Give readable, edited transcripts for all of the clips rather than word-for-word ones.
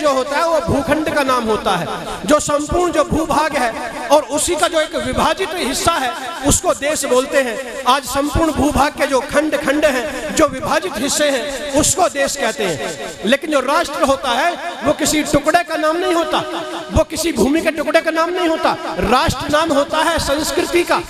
जो होता है वो भूखंड का नाम होता है। जो संपूर्ण जो भूभाग है और उसी का जो एक विभाजित हिस्सा है उसको देश बोलते हैं। आज संपूर्ण भूभाग के जो खंड खंड हैं, जो विभाजित हिस्से हैं, उसको देश कहते हैं। लेकिन जो राष्ट्र होता है वो किसी टुकड़े का नाम नहीं होता, वो किसी भूमि के टुकड़े का नाम नहीं होता। राष्ट्र नाम होता है संस्कृति का,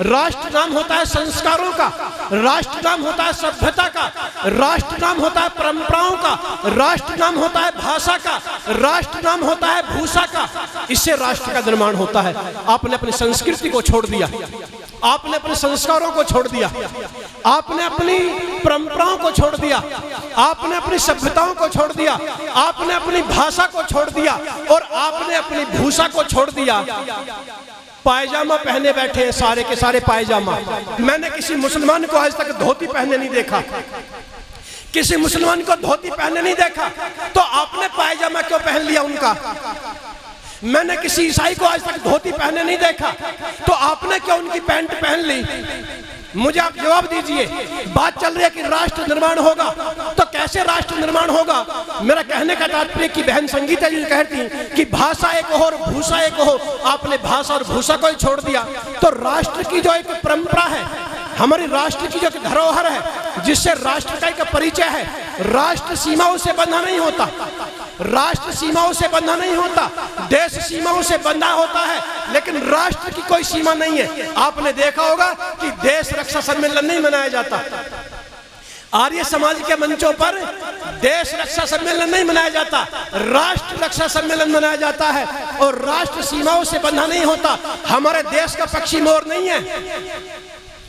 राष्ट्र नाम होता है संस्कारों का, राष्ट्र नाम होता है सभ्यता का, राष्ट्र नाम होता है परंपराओं का, राष्ट्र नाम होता है भाषा का, राष्ट्र नाम होता है भूषा का। इससे राष्ट्र का निर्माण होता है। आपने अपनी संस्कृति को छोड़ दिया, आपने अपने संस्कारों को छोड़ दिया, आपने अपनी परंपराओं को छोड़ दिया, आपने अपनी सभ्यताओं को छोड़ दिया, आपने अपनी भाषा को छोड़ दिया और आपने अपनी भूषा को छोड़ दिया। पायजामा पहने बैठे हैं सारे के सारे पायजामा। मैंने किसी मुसलमान को आज तक धोती पहने नहीं देखा, किसी मुसलमान को धोती पहने नहीं देखा, तो आपने पायजामा क्यों पहन लिया उनका? मैंने किसी ईसाई को आज तक धोती पहने नहीं देखा, तो आपने क्यों उनकी पैंट पहन ली? मुझे आप जवाब दीजिए। बात चल रही है कि राष्ट्र निर्माण होगा, तो कैसे राष्ट्र निर्माण होगा? मेरा कहने का तात्पर्य कि बहन संगीता जी कहती कि भाषा एक हो और भूषा एक हो, आपने भाषा और भूषा को ही छोड़ दिया। तो राष्ट्र की जो एक परंपरा है, हमारी राष्ट्र की जो धरोहर है, जिससे राष्ट्र का एक परिचय है, राष्ट्र सीमाओं से बंधा नहीं होता, राष्ट्र सीमाओं से बंधा नहीं होता, देश सीमाओं से बंधा होता है, लेकिन राष्ट्र की कोई सीमा नहीं है। आपने देखा होगा कि देश रक्षा सम्मेलन नहीं मनाया जाता, आर्य समाज के मंचों पर देश रक्षा सम्मेलन नहीं मनाया जाता, राष्ट्र रक्षा सम्मेलन मनाया जाता है। और राष्ट्र सीमाओं से बंधा नहीं होता। हमारे देश का पक्षी मोर नहीं है,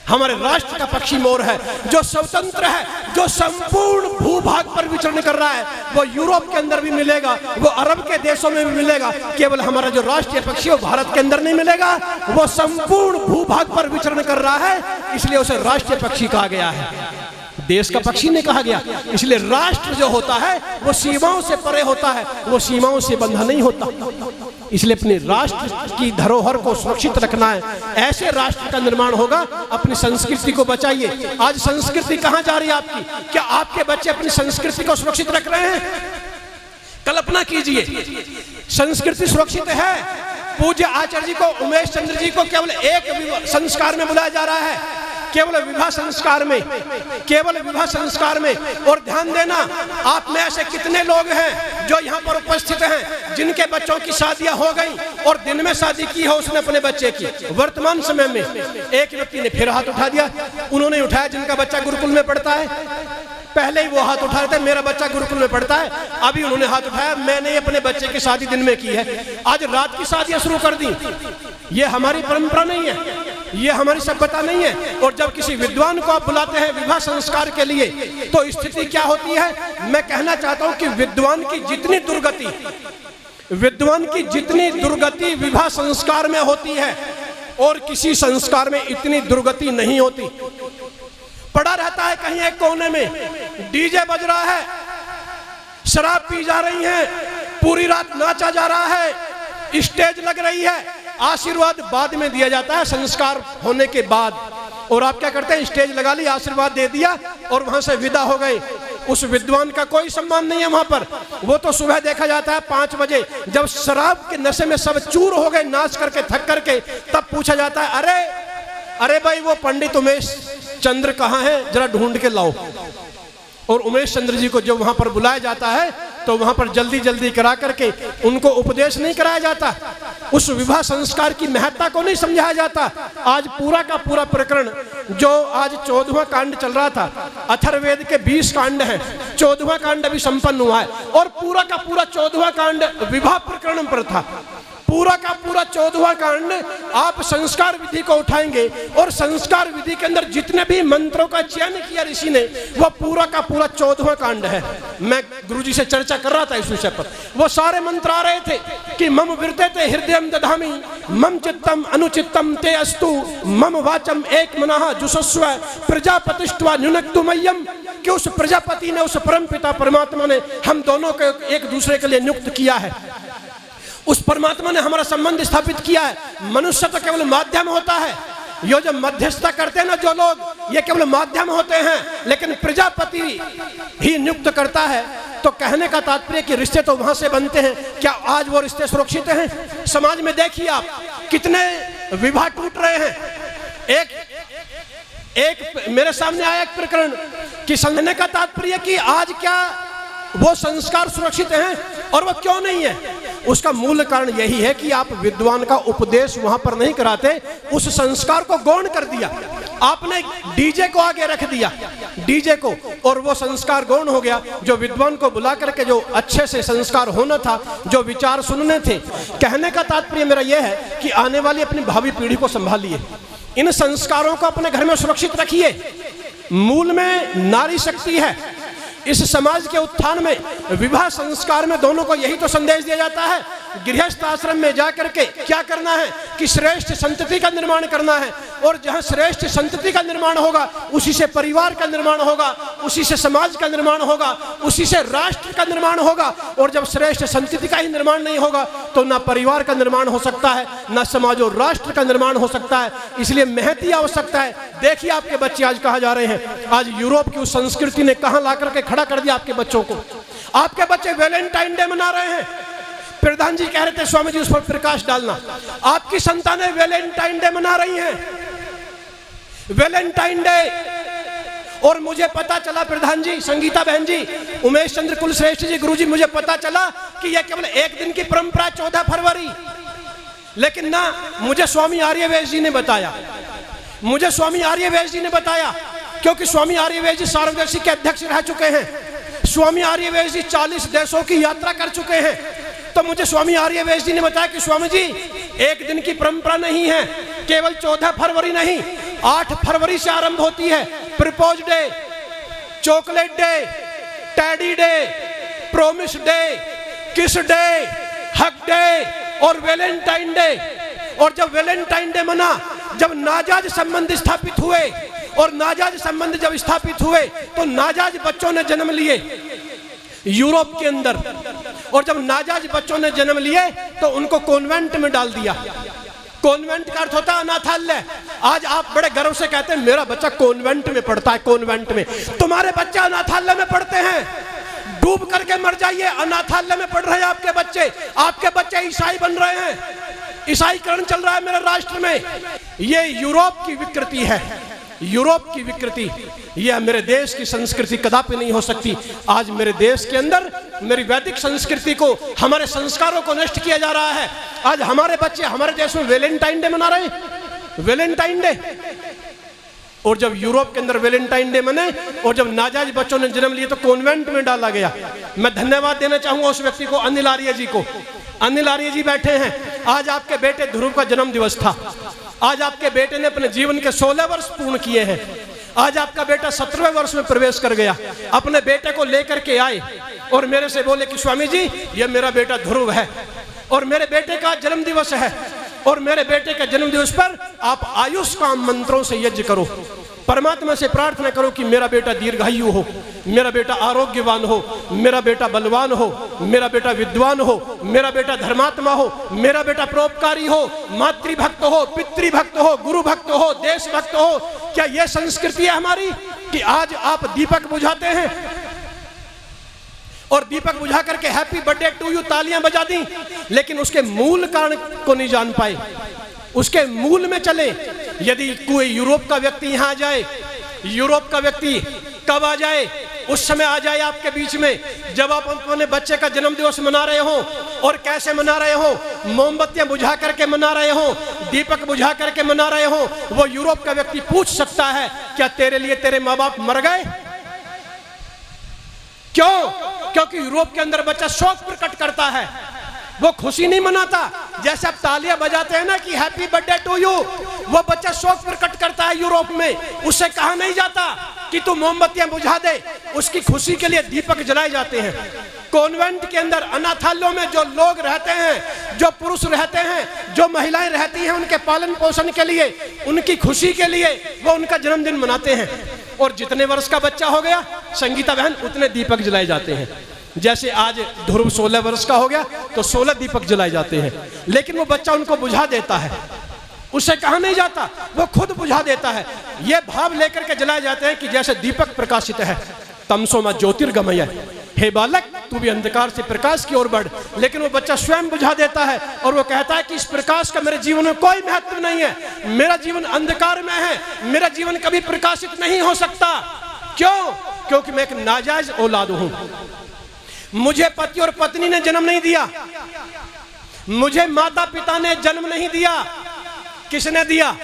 हमारे राष्ट्र का पक्षी मोर है, जो स्वतंत्र है, जो संपूर्ण भूभाग पर विचरण कर रहा है। वो यूरोप के अंदर भी मिलेगा, वो अरब के देशों में भी मिलेगा। केवल हमारा जो राष्ट्रीय पक्षी वो भारत के अंदर नहीं मिलेगा, वो संपूर्ण भूभाग पर विचरण कर रहा है, इसलिए उसे राष्ट्रीय पक्षी कहा गया है, देश का पक्षी नहीं कहा गया। इसलिए राष्ट्र जो होता है वो सीमाओं से परे होता है, वो सीमाओं से बंधा नहीं होता। इसलिए अपने राष्ट्र की धरोहर को सुरक्षित रखना है, ऐसे राष्ट्र का निर्माण होगा। अपनी संस्कृति को बचाइए। आज संस्कृति कहाँ जा रही है आपकी? क्या आपके बच्चे अपनी संस्कृति को सुरक्षित रख रहे हैं? कल्पना कीजिए, संस्कृति सुरक्षित है। पूज्य आचार्य जी को, उमेश चंद्र जी को केवल एक संस्कार में बुलाया जा रहा है, केवल विवाह संस्कार में, केवल विवाह संस्कार में। और ध्यान देना, आप में ऐसे कितने लोग हैं जो यहाँ पर उपस्थित हैं जिनके बच्चों की शादियां हो गई और दिन में शादी की हो उसने अपने बच्चे की। वर्तमान समय में एक व्यक्ति ने फिर हाथ उठा दिया, उन्होंने उठाया जिनका बच्चा गुरुकुल में पढ़ता है। पहले ही वो हाथ उठा रहे थे मेरा बच्चा गुरुकुल में पढ़ता है, अभी उन्होंने हाथ उठाया मैंने अपने बच्चे की शादी दिन में की है। आज रात की शादियां शुरू कर दी। ये हमारी परंपरा नहीं है, ये हमारी सभ्यता नहीं है। और जब किसी विद्वान को आप बुलाते हैं विवाह संस्कार के लिए तो स्थिति क्या होती है? मैं कहना चाहता हूं कि विद्वान की जितनी दुर्गति विवाह संस्कार में होती है और किसी संस्कार में इतनी दुर्गति नहीं होती। पड़ा रहता है कहीं एक कोने में, डीजे बज रहा है, शराब पी जा रही है, पूरी रात नाचा जा रहा है, स्टेज लग रही है, आशीर्वाद बाद में दिया जाता है संस्कार होने के बाद। और आप क्या करते हैं? स्टेज लगा ली, आशीर्वाद दे दिया और वहां से विदा हो गए। उस विद्वान का कोई सम्मान नहीं है वहां पर। वो तो सुबह देखा जाता है 5 बजे जब शराब के नशे में सब चूर हो गए, नाच करके थक करके, तब पूछा जाता है अरे भाई वो पंडित उमेश चंद्र कहाँ है, जरा ढूंढ के लाओ। और उमेश चंद्र जी को जब वहां पर बुलाया जाता है तो वहां पर जल्दी जल्दी करा करके उनको उपदेश नहीं कराया जाता, उस विवाह संस्कार की महत्ता को नहीं समझाया जाता। आज पूरा का पूरा प्रकरण जो आज 14वां कांड चल रहा था, अथर्ववेद के 20 कांड हैं, 14वां कांड अभी संपन्न हुआ है और पूरा का पूरा 14वां कांड विवाह प्रकरण पर था। पूरा का पूरा 14वां कांड आप संस्कार विधि को उठाएंगे और संस्कार विधि के अंदर जितने भी मंत्रों का चयन किया ऋषि ने वो पूरा का पूरा 14वां कांड है। मैं गुरुजी से चर्चा कर रहा था इस विषय पर, वो सारे मंत्र आ रहे थे कि मम विरते हृदयम दधामि मम चित्तम अनुचित्तम ते अस्तु मम वाचम एक मनः जुषस्व प्रजापतिष्ठवा न्युनक्तु मह्यम। कि उस प्रजापति ने, उस परमपिता परमात्मा ने हम दोनों को एक दूसरे के लिए नियुक्त किया है, उस परमात्मा ने हमारा संबंध स्थापित किया है। मनुष्य तो केवल माध्यम होता है, ये जो मध्यस्थता करते हैं ना जो लोग, ये केवल माध्यम होते हैं, लेकिन प्रजापति ही नियुक्त करता है। तो कहने का तात्पर्य कि रिश्ते तो वहां से बनते हैं। क्या आज वो रिश्ते सुरक्षित हैं? समाज में देखिए आप कितने विवाह टूट रहे हैं। एक मेरे सामने आया एक प्रकरण कि समझने का तात्पर्य कि आज क्या वो संस्कार सुरक्षित हैं और वो क्यों नहीं है। उसका मूल कारण यही है कि आप विद्वान का उपदेश वहां पर नहीं कराते, उस संस्कार को गौण कर दिया आपने, डीजे को आगे रख दिया, डीजे को, और वो संस्कार गौण हो गया। जो विद्वान को बुला करके जो अच्छे से संस्कार होना था, जो विचार सुनने थे। कहने का तात्पर्य मेरा यह है कि आने वाली अपनी भावी पीढ़ी को संभालिए, इन संस्कारों को अपने घर में सुरक्षित रखिए। मूल में नारी शक्ति है। इस समाज के उत्थान में, विवाह संस्कार में दोनों को यही तो संदेश दिया जाता है। गृहस्थ आश्रम में जाकर के क्या करना है कि श्रेष्ठ संतति का निर्माण करना है, और जहां श्रेष्ठ संतति का निर्माण होगा उसी से परिवार का निर्माण होगा, उसी से समाज का निर्माण होगा, उसी से राष्ट्र का निर्माण होगा। और जब श्रेष्ठ संतति का ही निर्माण नहीं होगा तो ना परिवार का निर्माण हो सकता है, ना समाज और राष्ट्र का निर्माण हो सकता है। इसलिए महती आवश्यकता है। देखिए आपके बच्चे आज कहाँ जा रहे हैं। आज यूरोप की उस संस्कृति ने कहाँ ला करके खड़ा कर दिया आपके बच्चों को। आपके बच्चे वैलेंटाइन डे मना रहे हैं। प्रधान जी कह रहे थे स्वामी जी उस पर प्रकाश डालना। आपकी संतानें वैलेंटाइन डे मना रही हैं, वैलेंटाइन डे। और मुझे पता चला प्रधान जी, संगीता बहन जी, उमेश चंद्र कुलश्रेष्ठ जी, गुरु जी, मुझे पता चला कि यह केवल एक दिन की परंपरा 14 फरवरी, लेकिन ना, मुझे स्वामी आर्यवैश्य जी ने बताया, मुझे स्वामी आर्यवैश्य जी ने बताया, क्योंकि स्वामी आर्यवैश्य जी सार्वदेशी के अध्यक्ष रह चुके हैं। स्वामी आर्यवैश्य जी 40 देशों की यात्रा कर चुके हैं। तो मुझे स्वामी आर्यवैश्य जी ने बताया कि स्वामी जी, एक दिन की परंपरा नहीं है, केवल 14 फरवरी नहीं, 8 फरवरी से आरंभ होती है। Propose day, chocolate day, teddy day, promise day, किस डे, हक डे और वैलेंटाइन डे। और जब वैलेंटाइन डे मना, जब नाजायज संबंध स्थापित हुए, और नाजायज संबंध जब स्थापित हुए तो नाजायज बच्चों ने जन्म लिए यूरोप के अंदर। और जब नाजायज बच्चों ने जन्म लिए तो उनको कॉन्वेंट में डाल दिया। कॉन्वेंट का अर्थ होता है अनाथालय। आज आप बड़े गर्व से कहते हैं मेरा बच्चा कॉन्वेंट में पढ़ता है। कॉन्वेंट में तुम्हारे बच्चे अनाथालय में पढ़ते हैं। डूब करके मर जाइए, अनाथालय में पढ़ रहे हैं आपके बच्चे। आपके बच्चे ईसाई बन रहे हैं, ईसाईकरण चल रहा है मेरे राष्ट्र में। ये यूरोप की विकृति है, यूरोप की विकृति। यह मेरे देश की संस्कृति कदापि नहीं हो सकती। आज मेरे देश के अंदर मेरी वैदिक संस्कृति को, हमारे संस्कारों को नष्ट किया जा रहा है। आज हमारे बच्चे हमारे देश में वैलेंटाइन डे मना रहे हैं, वैलेंटाइन डे। और जब यूरोप के अंदर वैलेंटाइन डे मने और जब नाजायज बच्चों ने जन्म लिए तो कॉन्वेंट में डाला गया। मैं धन्यवाद देना चाहूंगा उस व्यक्ति को, अनिल आर्य जी को। अनिल आर्य जी बैठे हैं। आज आपके बेटे ध्रुव का जन्म दिवस था। आज आपके बेटे ने अपने जीवन के 16 वर्ष पूर्ण किए हैं। आज आपका बेटा 17वें वर्ष में प्रवेश कर गया। अपने बेटे को लेकर के आए और मेरे से बोले कि स्वामी जी, ये मेरा बेटा ध्रुव है और मेरे बेटे का जन्म दिवस है, और मेरे बेटे के जन्म दिवस पर आप आयुष काम मंत्रों से यज्ञ करो। परमात्मा से प्रार्थना करो कि मेरा बेटा दीर्घायु हो, मेरा बेटा आरोग्यवान हो, मेरा बेटा बलवान हो, मेरा बेटा विद्वान हो, मेरा बेटा धर्मात्मा हो, मेरा बेटा परोपकारी हो, मातृभक्त हो, पितृभक्त हो, गुरु भक्त हो, देशभक्त हो। क्या यह संस्कृति है हमारी कि आज आप दीपक बुझाते हैं और दीपक बुझा करके हैप्पी बर्थडे टू यू तालियां बजा दी, लेकिन उसके मूल कारण को नहीं जान पाए, उसके मूल में चले। यदि कोई यूरोप का व्यक्ति यहां आ जाए, यूरोप का व्यक्ति कब आ जाए, उस समय आ जाए आपके बीच में जब आप अपने बच्चे का जन्म दिवस मना रहे हो। और कैसे मना रहे हो? मोमबत्तियां बुझा करके मना रहे हो, दीपक बुझा करके मना रहे हो। वो यूरोप का व्यक्ति पूछ सकता है क्या तेरे लिए तेरे माँ बाप मर गए? क्यों? क्योंकि यूरोप के अंदर बच्चा शौक प्रकट करता है, वो खुशी नहीं मनाता। जैसे आप तालियां बजाते हैं ना कि हैप्पी बर्थडे टू यू, वो बच्चा शौक प्रकट करता है यूरोप में। उससे कहा नहीं जाता कि तू मोमबत्तियां बुझा दे, उसकी खुशी के लिए दीपक जलाए जाते हैं। कॉन्वेंट के अंदर, अनाथालयों में जो लोग रहते हैं, जो पुरुष रहते हैं, जो महिलाएं रहती हैं, उनके पालन पोषण के लिए, उनकी खुशी के लिए वो उनका जन्मदिन मनाते हैं। और जितने वर्ष का बच्चा हो गया संगीता बहन, उतने दीपक जलाए जाते हैं। जैसे आज ध्रुव 16 वर्ष का हो गया तो 16 दीपक जलाए जाते हैं, लेकिन वो बच्चा उनको बुझा देता है, उससे कहा नहीं जाता, वो खुद बुझा देता है। ये भाव लेकर के जलाए जाते हैं कि जैसे दीपक प्रकाशित है, तमसो मा ज्योतिर्गमय। हे बालक, तू भी अंधकार से प्रकाश की ओर बढ़, लेकिन वो बच्चा स्वयं बुझा देता है और वो कहता है कि इस प्रकाश का मेरे जीवन में कोई महत्व नहीं है, मेरा जीवन अंधकार में है, मेरा जीवन कभी प्रकाशित नहीं हो सकता। क्यों? क्योंकि मैं एक नाजायज औलाद हूं। मुझे पति और पत्नी ने जन्म नहीं दिया, मुझे माता पिता ने जन्म नहीं दिया। किसने दिया?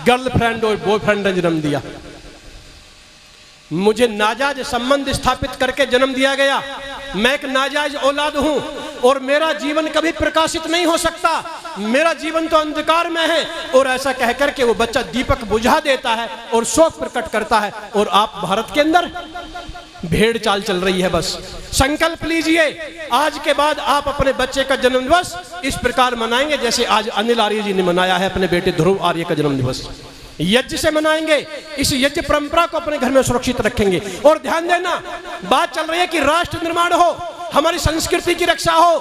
गर्लफ्रेंड और बॉयफ्रेंड ने जन्म दिया। मुझे नाजायज संबंध स्थापित करके जन्म दिया गया। मैं एक नाजायज औलाद हूं और मेरा जीवन कभी प्रकाशित नहीं हो सकता, मेरा जीवन तो अंधकार में है। और ऐसा कहकर के वो बच्चा दीपक बुझा देता है और शोक प्रकट करता है। और आप भारत के अंदर भेड़ चाल चल रही है। बस संकल्प लीजिए, आज के बाद आप अपने बच्चे का जन्म दिवस इस प्रकार मनाएंगे जैसे आज अनिल आर्य जी ने मनाया है अपने बेटे ध्रुव आर्य का जन्म दिवस। यज्ञ से मनाएंगे, इस यज्ञ परंपरा को अपने घर में सुरक्षित रखेंगे। और ध्यान देना, बात चल रही है कि राष्ट्र निर्माण हो, हमारी संस्कृति की रक्षा हो।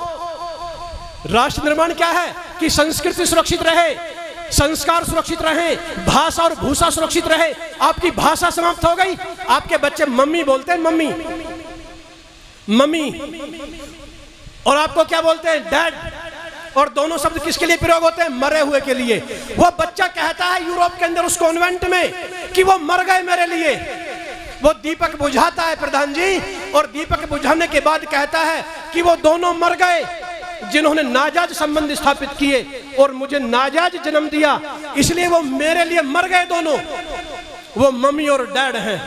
राष्ट्र निर्माण क्या है? कि संस्कृति सुरक्षित रहे, संस्कार सुरक्षित रहे, भाषा और भूषा सुरक्षित रहे। आपकी भाषा समाप्त हो गई, आपके बच्चे मम्मी बोलते हैं, मम्मी मम्मी, और आपको क्या बोलते हैं? डैड। और दोनों शब्द किसके लिए प्रयोग होते हैं? मरे हुए के लिए। वो बच्चा कहता है यूरोप के अंदर उस कॉन्वेंट में कि वो मर गए मेरे लिए। वो दीपक बुझाता है प्रधान जी, और दीपक बुझाने के बाद कहता है कि वो दोनों मर गए जिन्होंने नाजायज संबंध स्थापित किए और मुझे नाजायज जन्म दिया, इसलिए वो मेरे लिए मर गए दोनों। वो मम्मी और डैड हैं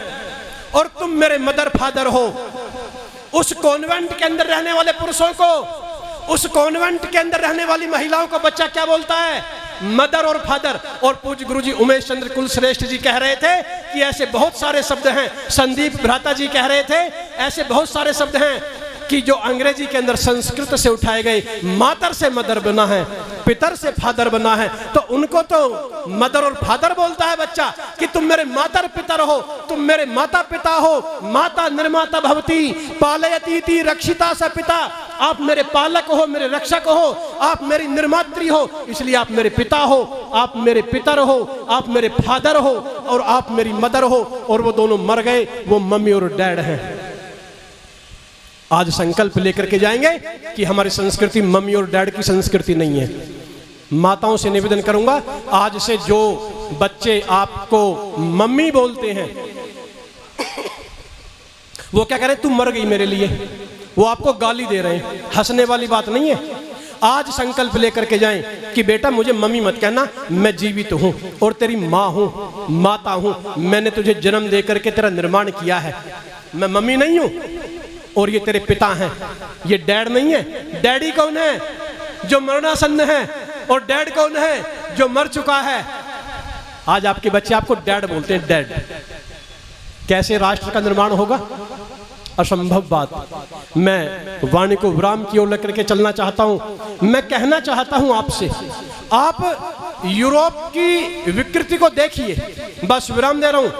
और तुम मेरे मदर फादर हो। उस कॉन्वेंट के अंदर रहने वाले पुरुषों को, उस कॉन्वेंट के अंदर रहने वाली महिलाओं को बच्चा क्या बोलता है? मदर और फादर। और पूज्य गुरुजी उमेश चंद्र कुलश्रेष्ठ जी कह रहे थे कि ऐसे बहुत सारे शब्द हैं, संदीप भ्राता जी कह रहे थे ऐसे बहुत सारे शब्द हैं कि जो अंग्रेजी के अंदर संस्कृत से उठाए गए। मातर से मदर बना है, पितर से फादर बना है, तो उनको तो मदर और फादर बोलता है बच्चा कि तुम मेरे मातर पितर हो, तुम मेरे माता पिता हो। माता निर्माता भवती पालयतीति रक्षिता स पिता। आप मेरे पालक हो, मेरे रक्षक हो, आप मेरी निर्मात्री हो, इसलिए आप मेरे पिता हो, आप मेरे पितर हो, आप मेरे फादर हो और आप मेरी मदर हो। और वो दोनों मर गए, वो मम्मी और डैड हैं। आज संकल्प लेकर के जाएंगे कि हमारी संस्कृति मम्मी और डैड की संस्कृति नहीं है। माताओं से निवेदन करूंगा, आज से जो बच्चे आपको मम्मी बोलते हैं वो क्या कह रहे हैं? तू मर गई मेरे लिए। वो आपको गाली दे रहे हैं, हंसने वाली बात नहीं है। आज संकल्प लेकर के जाएं कि बेटा मुझे मम्मी मत कहना, मैं जीवित हूं और तेरी माँ हूं, माता हूं। मैंने तुझे जन्म दे करके तेरा निर्माण किया है, मैं मम्मी नहीं हूं और ये तेरे पिता हैं, ये डैड नहीं है। डैडी कौन है? जो मरणासन्न है। और डैड कौन है? जो मर चुका है। आज आपके बच्चे आपको डैड बोलते हैं, डैड। कैसे राष्ट्र का निर्माण होगा? असंभव बात। मैं वाणी को विराम की ओर लेकर के चलना चाहता हूं। मैं कहना चाहता हूं आपसे, आप यूरोप की विकृति को देखिए। बस विराम दे रहा हूं।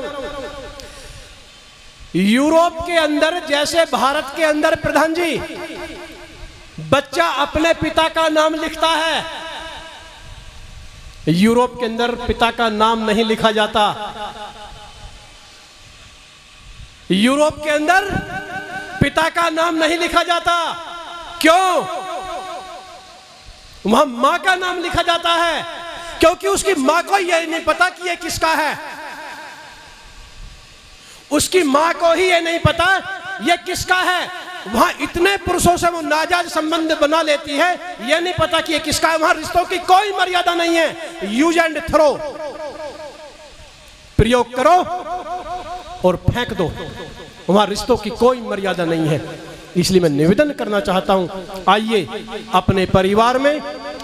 यूरोप के अंदर जैसे भारत के अंदर प्रधान जी बच्चा अपने पिता का नाम लिखता है, यूरोप के अंदर पिता का नाम नहीं लिखा जाता। यूरोप के अंदर पिता का नाम नहीं लिखा जाता। क्यों? वहां मां का नाम लिखा जाता है, क्योंकि उसकी मां को यह नहीं पता कि यह किसका है। उसकी मां को ही ये नहीं पता ये किसका है। वहां इतने पुरुषों से वो नाजायज संबंध बना लेती है, ये नहीं पता कि ये किसका है। वहां रिश्तों की कोई मर्यादा नहीं है। यूज एंड थ्रो, प्रयोग करो और फेंक दो। वहां रिश्तों की कोई मर्यादा नहीं है। इसलिए मैं निवेदन करना चाहता हूं, आइए अपने परिवार में,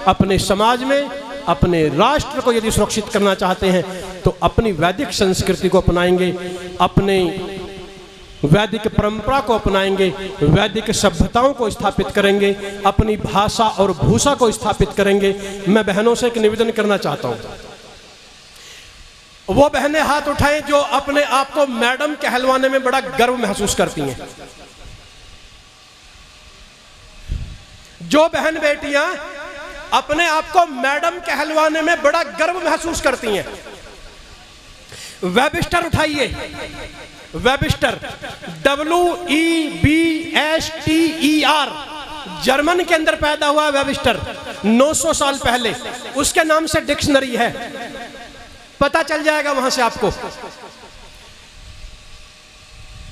अपने समाज में, अपने राष्ट्र को यदि सुरक्षित करना चाहते हैं तो अपनी वैदिक संस्कृति को अपनाएंगे, अपने वैदिक परंपरा को अपनाएंगे, वैदिक सभ्यताओं को स्थापित करेंगे, अपनी भाषा और भूषा को स्थापित करेंगे। मैं बहनों से एक निवेदन करना चाहता हूं, वो बहनें हाथ उठाएं जो अपने आप को मैडम कहलवाने में बड़ा गर्व महसूस करती हैं। जो बहन बेटियां अपने आप को मैडम कहलवाने में बड़ा गर्व महसूस करती हैं, वेबिस्टर उठाइए, वेबिस्टर, WEBSTER, जर्मन के अंदर पैदा हुआ वेबिस्टर 900 साल पहले, उसके नाम से डिक्शनरी है, पता चल जाएगा वहां से आपको।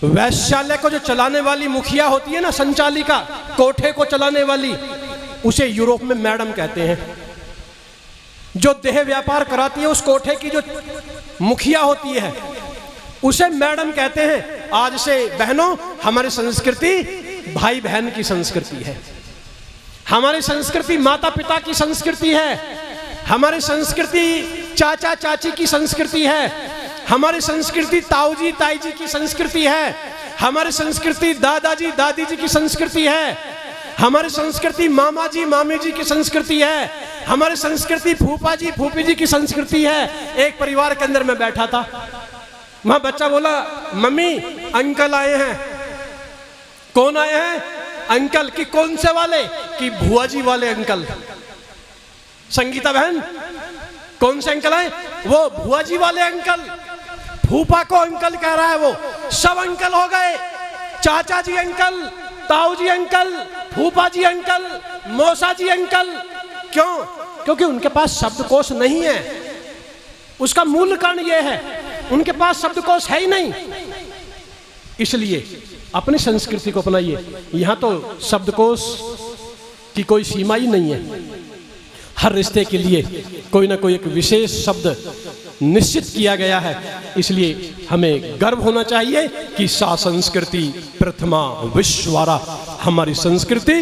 वैश्यालय को जो चलाने वाली मुखिया होती है ना, संचालिका, कोठे को चलाने वाली, उसे यूरोप में मैडम कहते हैं। जो देह व्यापार कराती है, उस कोठे की जो मुखिया होती है, उसे मैडम कहते हैं। आज से बहनों, हमारी संस्कृति भाई बहन की संस्कृति है, हमारी संस्कृति माता पिता की संस्कृति है, हमारी संस्कृति चाचा चाची की संस्कृति है, हमारी संस्कृति ताऊजी ताई जी की संस्कृति है, हमारी संस्कृति दादाजी दादी जी की संस्कृति है, हमारी संस्कृति मामा जी मामी जी की संस्कृति है, हमारी संस्कृति फूफा जी फूफी जी की संस्कृति है। एक परिवार के अंदर मैं बैठा था, वहां बच्चा बोला, मम्मी अंकल आए हैं। कौन आए हैं? अंकल। की कौन से वाले? कि भुआ जी वाले अंकल। संगीता बहन, कौन से अंकल आए? वो भुआ जी वाले अंकल। फूफा को अंकल कह रहा है, वो सब अंकल हो गए, चाचा जी अंकल, ताऊ जी अंकल, फूफा जी अंकल, मौसा जी अंकल। क्यों? क्योंकि उनके पास शब्दकोश नहीं है। उसका मूल कारण यह है, उनके पास शब्दकोश है ही नहीं। इसलिए अपनी संस्कृति को अपनाइए। यहां तो शब्दकोश की कोई सीमा ही नहीं है। हर रिश्ते के लिए कोई ना कोई एक विशेष शब्द निश्चित किया गया है। इसलिए हमें गर्व होना चाहिए कि सा संस्कृति प्रथमा विश्ववारा, हमारी संस्कृति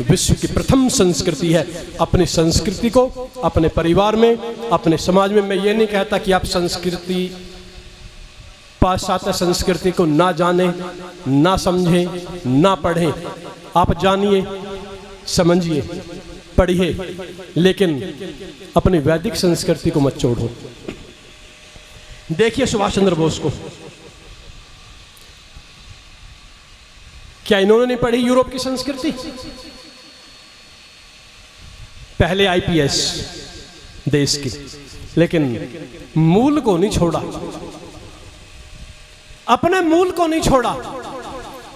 विश्व की प्रथम संस्कृति है। अपनी संस्कृति को अपने परिवार में, अपने समाज में, मैं ये नहीं कहता कि आप संस्कृति, पाश्चात्य संस्कृति को ना जाने, ना समझें, ना पढ़ें। आप जानिए, समझिए, पढ़िए, लेकिन अपनी वैदिक संस्कृति को मत छोड़ो। देखिए सुभाष चंद्र बोस को, क्या इन्होंने नहीं पढ़ी यूरोप की संस्कृति? पहले आईपीएस देश की, लेकिन मूल को नहीं छोड़ा, अपने मूल को नहीं छोड़ा।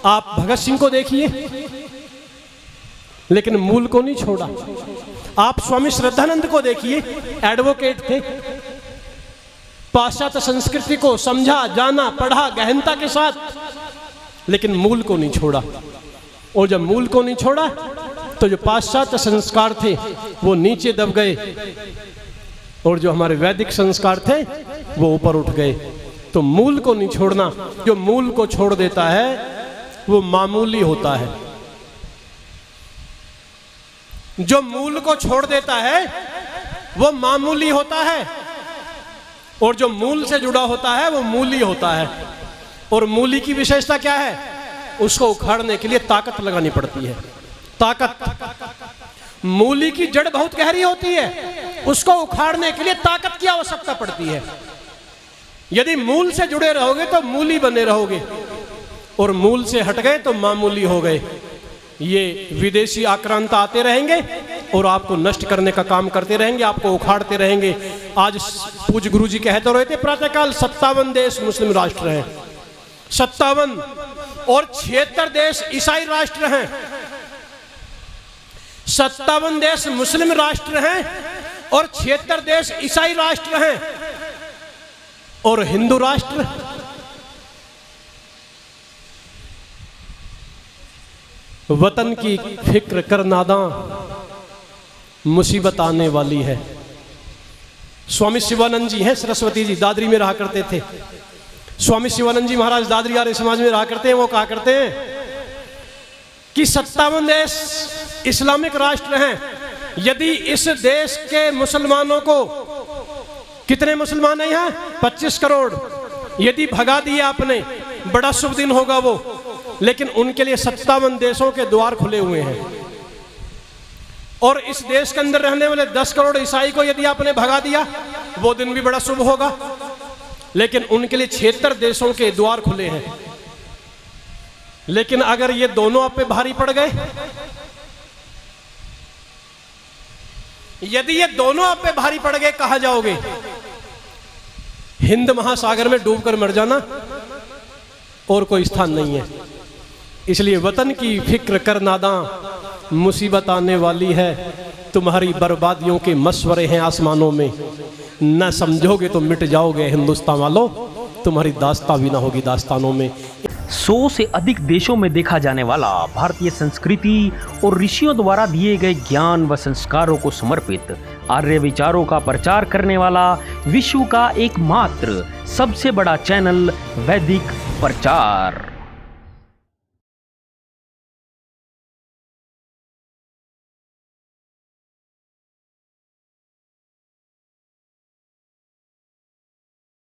आप भगत सिंह को देखिए, लेकिन मूल को नहीं छोड़ा। आप स्वामी श्रद्धानंद को देखिए, एडवोकेट थे, पाश्चात्य संस्कृति को समझा, जाना, पढ़ा गहनता के साथ, लेकिन मूल को नहीं छोड़ा। और जब मूल को नहीं छोड़ा तो जो पाश्चात्य संस्कार थे वो नीचे दब गए, और जो हमारे वैदिक संस्कार थे वो ऊपर उठ गए। तो मूल को नहीं छोड़ना। जो मूल को छोड़ देता है वो मामूली होता है। जो मूल को छोड़ देता है वो मामूली होता है, और जो मूल से जुड़ा होता है वो मूली होता है। और मूली की विशेषता क्या है? उसको उखाड़ने के लिए ताकत लगानी पड़ती है। ताकत। मूली की जड़ बहुत गहरी होती है, उसको उखाड़ने के लिए ताकत की आवश्यकता पड़ती है। यदि मूल से जुड़े रहोगे तो मूली बने रहोगे, और मूल से हट गए तो मामूली हो गए। ये विदेशी आक्रांता आते रहेंगे और आपको नष्ट करने का काम करते रहेंगे, आपको उखाड़ते रहेंगे। आज पूज्य गुरु जी कहते रहे थे प्रातःकाल 57 देश मुस्लिम राष्ट्र हैं, 57, और 76 देश ईसाई राष्ट्र हैं। 57 देश मुस्लिम राष्ट्र हैं और 76 देश ईसाई राष्ट्र हैं। और हिंदू राष्ट्र वतन की फिक्र कर नादां, मुसीबत आने वाली है। स्वामी शिवानंद जी हैं, सरस्वती जी दादरी में रहा करते थे। स्वामी शिवानंद जी महाराज दादरी आर्य समाज में रहा करते हैं। वो कहा करते हैं कि 57 देश इस्लामिक राष्ट्र हैं। यदि इस देश के मुसलमानों को, कितने मुसलमान हैं यहाँ? 25 करोड़। यदि भगा दिया आपने, बड़ा शुभ दिन होगा वो, लेकिन उनके लिए 57 देशों के द्वार खुले हुए हैं। और इस देश के अंदर रहने वाले 10 करोड़ ईसाई को यदि आपने भगा दिया, वो दिन भी बड़ा शुभ होगा, लेकिन उनके लिए 76 देशों के द्वार खुले हैं। लेकिन अगर ये दोनों आप पे भारी पड़ गए, यदि ये दोनों आप पे भारी पड़ गए, कहां जाओगे? हिंद महासागर में डूबकर मर जाना, और कोई स्थान नहीं है। इसलिए वतन की फिक्र कर नादां, मुसीबत आने वाली है, तुम्हारी बर्बादियों के मशवरे हैं आसमानों में, न समझोगे तो मिट जाओगे हिंदुस्तान वालों, तुम्हारी दास्तां भी ना होगी दास्तानों में। 100 से अधिक देशों में देखा जाने वाला भारतीय संस्कृति और ऋषियों द्वारा दिए गए ज्ञान व संस्कारों को समर्पित आर्य विचारों का प्रचार करने वाला विश्व का एकमात्र सबसे बड़ा चैनल वैदिक प्रचार।